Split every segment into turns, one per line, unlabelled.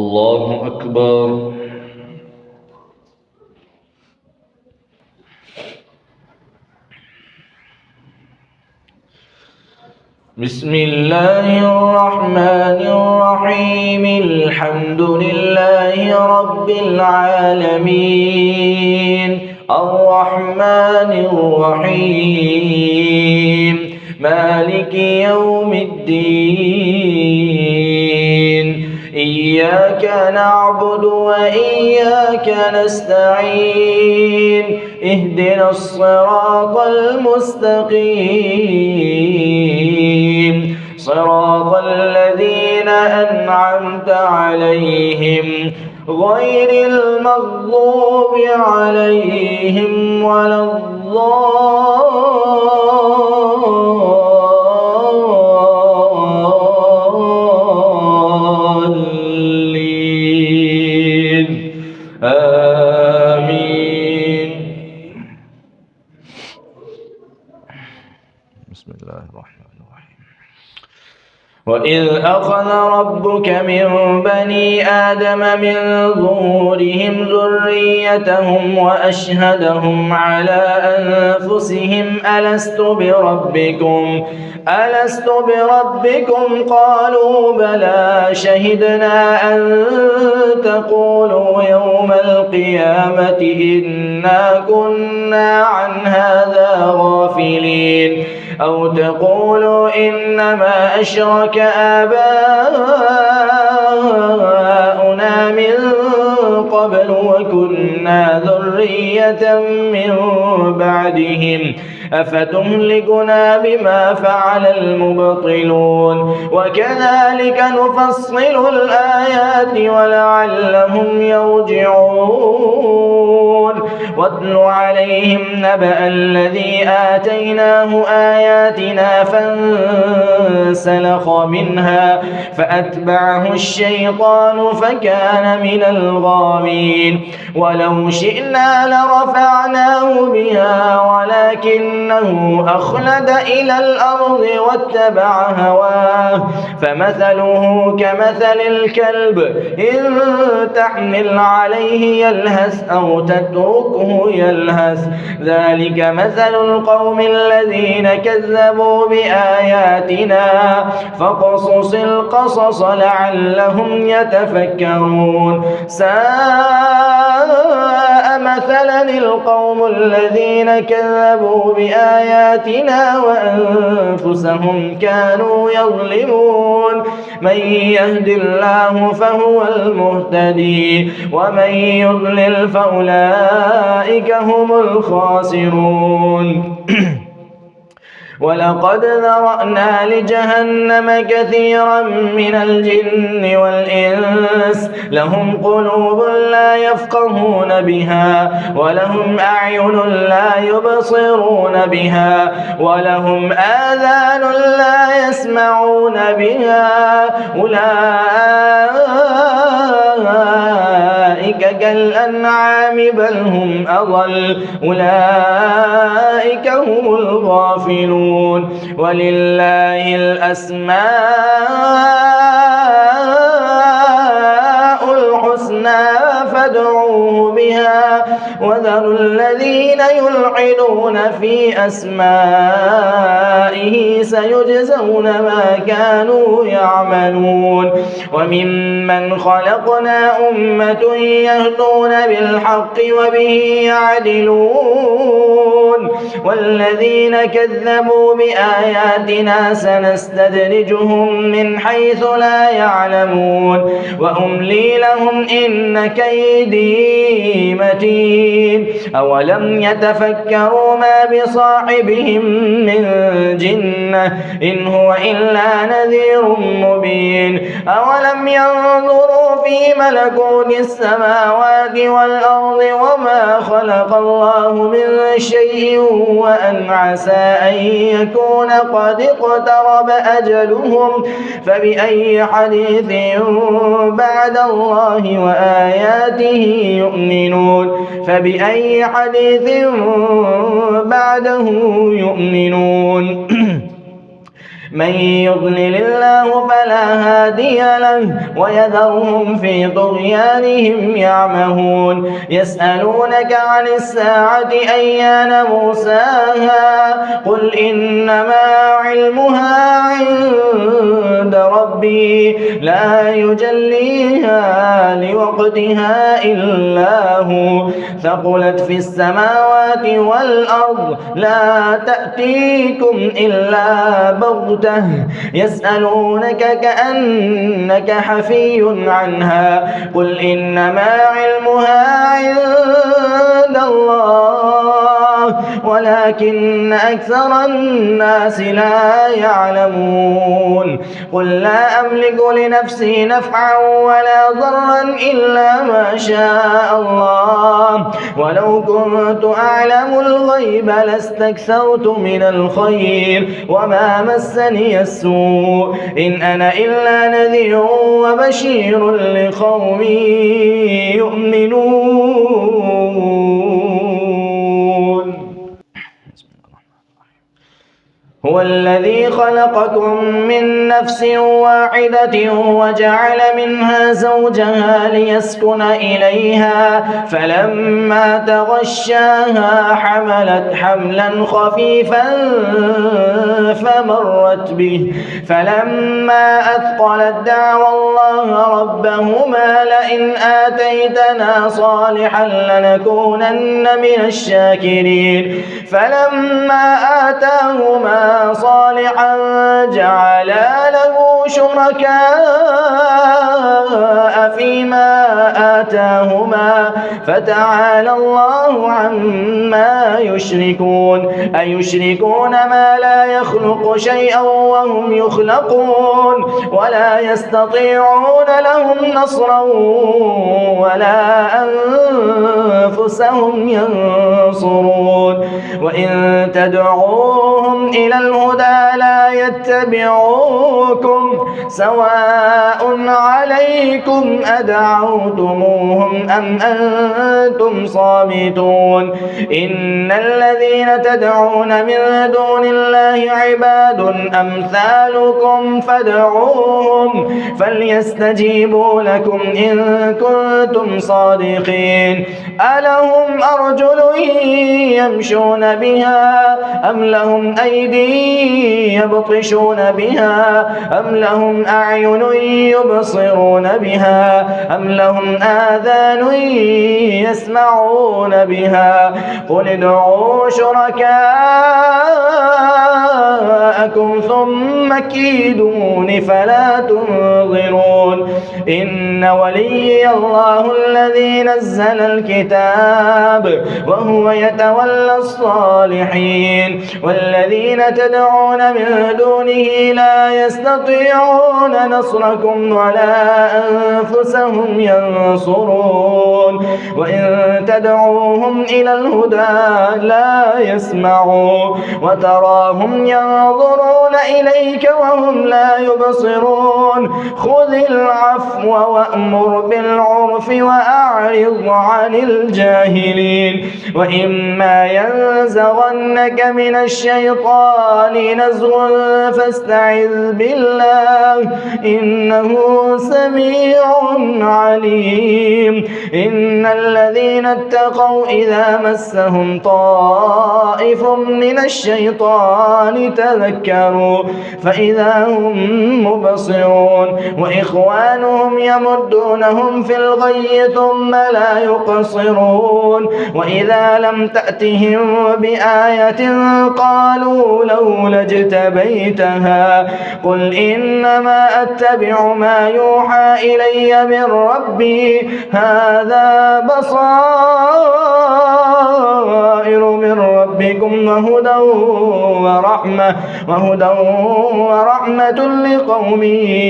الله أكبر. بسم الله الرحمن الرحيم. الحمد لله رب العالمين الرحمن الرحيم مالك يوم الدين. إياك نعبد وإياك نستعين. اهدنا الصراط المستقيم صراط الذين أنعمت عليهم غير المغضوب عليهم ولا الضالين. آمين. بسم الله الرحمن الرحيم. وإذ أخذ ربك من بني آدم من ظهورهم ذريتهم وأشهدهم على أنفسهم ألست بربكم قالوا بلى شهدنا أن تقولوا يوم القيامة إنا كنا عن هذا غافلين أو تقولوا إنما أشرك آباؤنا من قبل وكنا ذرية من بعدهم أفتهلكنا بما فعل المبطلون وكذلك نفصل الآيات ولعلهم يرجعون. واتل عليهم نبأ الذي آتيناه آياتنا فانسلخ منها فأتبعه الشيطان فكان من الغاوين. ولو شئنا لرفعناه بها ولكنه أخلد إلى الأرض واتبع هواه فمثله كمثل الكلب إن تحمل عليه يلهث أو تتركه يلهث ذلك مثل القوم الذين كذبوا بآياتنا فاقصص القصص لعلهم يتفكرون. ساء مثلا القوم الذين كذبوا بآياتنا وأنفسهم كانوا يظلمون. من يهد الله فهو المهتدي ومن يضلل فأولئك هم الخاسرون. ولقد ذرأنا لجهنم كثيرا من الجن والإنس لهم قلوب لا يفقهون بها ولهم أعين لا يبصرون بها ولهم آذان لا يسمعون بها أولئك كالأنعام بل هم أضل أولئك هم الغافلون. ولله الأسماء الحسنى فادعوه بها وذروا الذين يلحدون في أسمائه سيجزون ما كانوا يعملون. وممن خلقنا أمة يهدون بالحق وبه يعدلون والذين كذبوا بآياتنا سنستدرجهم من حيث لا يعلمون وأملي لهم إن كيدي متين. أولم يتفكروا ما بصاحبهم من جنة إن هو إلا نذير مبين. أولم ينظروا في ملكوت السماوات والأرض وما خلق الله من شيء وأن عسى أن يكون قد اقترب أجلهم فبأي حديث بعد الله وآياته يؤمنون فبأي حديث بعده يؤمنون. من يضلل الله فلا هادي له ويذرهم في طغيانهم يعمهون يسألونك عن الساعة أيان مرساها قل إنما علمها عند ربي لا يجليها لوقتها إلا هو ثقلت في السماوات والأرض لا تأتيكم إلا بغتة يسألونك كأنك حفي عنها قل إنما علمها عند الله ولكن أكثر الناس لا يعلمون قل لا أملك لنفسي نفعا ولا ضرا إلا ما شاء الله ولو كنت أعلم الغيب لاستكثرت من الخير وما مسني السوء إن أنا إلا نذير وبشير لقوم يؤمنون. هو الذي خلقكم من نفس واحدة وجعل منها زوجها ليسكن إليها فلما تغشاها حملت حملا خفيفا فمرت به فلما أثقلت دعوى الله ربهما لئن آتيتنا صالحا لنكونن من الشاكرين فلما آتاهما صالحا جعلا له شركاء فيما آتاهما فتعالى الله عما يشركون أيشركون ما لا يخلق شيئا وهم يخلقون ولا يستطيعون لهم نصرا ولا أنفسهم ينصرون وإن تدعوهم إلى الهدى لا يتبعوكم سواء عليكم أدعوتموهم أم أنتم صامتون إن الذين تدعون من دون الله عباد أمثالكم فادعوهم فليستجيبوا لكم إن كنتم صادقين ألهم أرجل يمشون بها أم لهم أيدي يبطشون بها أم لهم أعين يبصرون بها أم لهم آذان يسمعون بها قل ادعوا شركاءكم ثم كيدون فلا تنظرون إن وليي الله الذي نزل الكتاب وهو يتولى الصالحين والذين تدعون من دونه لا يستطيعون نصركم ولا أنفسهم ينصرون وإن تدعوهم إلى الهدى لا يسمعوا وتراهم ينظرون إليك وهم لا يبصرون خذ العفو وأمر بالعرف وأعرض عن الجاهلين وإما ينزغنك من الشيطان نزغ فاستعذ بالله إنه سميع عليم إن الذين اتقوا إذا مسهم طائف من الشيطان تذكروا فإذا هم مبصرون وإخوانهم يمدونهم في الغي ثم لا يقصرون وإذا لم تأتهم بآية قالوا لولا اجتبيتها قل إنما أتبع ما يوحى إلي من ربي هذا بصائر من ربكم وهدى ورحمة لقوم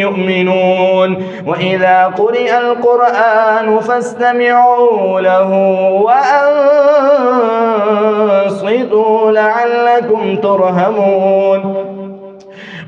يؤمنون وإذا قرئ القرآن فاستمعوا له وأنصتوا لعلكم ترحمون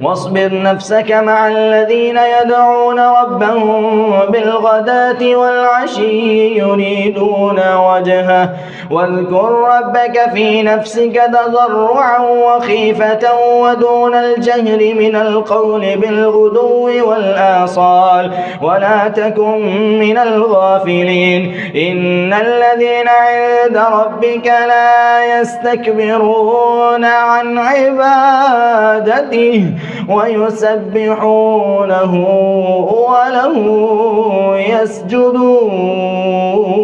واصبر نفسك مع الذين يدعون ربهم بالغداة والعشي يريدون وجهه واذكر ربك في نفسك تضرعا وخيفة ودون الجهر من القول بالغدو والآصال ولا تكن من الغافلين إن الذين عند ربك لا يستكبرون عن عبادته ويسبحونه وله يسجدون.